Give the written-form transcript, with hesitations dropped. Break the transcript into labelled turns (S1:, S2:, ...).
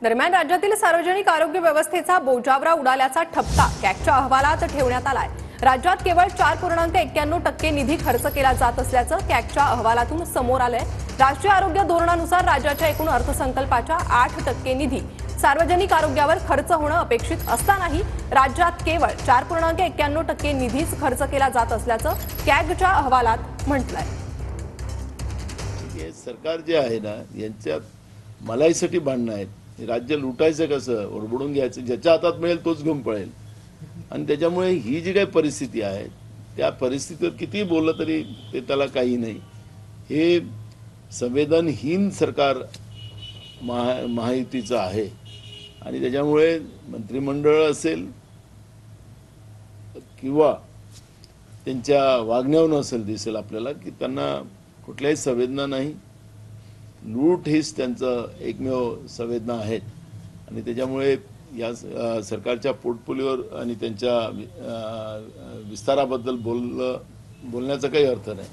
S1: दरम्यान राज्यातील सार्वजनिक आरोग्य व्यवस्थेचा बोजावरा उडाल्याचा ठपका कॅगच्या अहवालात ठेवण्यात आलाय। राज्यात केवळ 4.91% निधी खर्च केला जात असल्याचं कॅगच्या अहवालातून समोर आलंय। राष्ट्रीय आरोग्य धोरणानुसार राज्याच्या एकूण अर्थसंकल्पाच्या 8% निधी सार्वजनिक आरोग्यावर खर्च होणं अपेक्षित असतानाही राज्यात केवळ 4.91% निधीच खर्च केला जात असल्याचं कॅगच्या अहवालात म्हटलंय।
S2: सरकार जे आहे ना यांच्यात मलाईसाठी भांडणं आहेत। राज्य लुटायचं कसं, ओरबडून घ्यायचं, ज्याच्या हातात मिळेल तोच घेऊन पळेल। आणि त्याच्यामुळे ही जी काही परिस्थिती आहे त्या परिस्थितीवर किती बोललं तरी ते त्याला काही नाही। हे संवेदनहीन सरकार महायुतीचं आहे आणि त्याच्यामुळे मंत्रिमंडळ असेल किंवा त्यांच्या वागण्यावरून असेल दिसेल आपल्याला की त्यांना कुठल्याही संवेदना नाही। लूट हीच त्यांचं एकमेव संवेदना आहेत आणि त्याच्यामुळे या सरकारच्या पोर्टफोलिओवर आणि त्यांच्या विस्ताराबद्दल बोलण्याचा काही अर्थ नाही।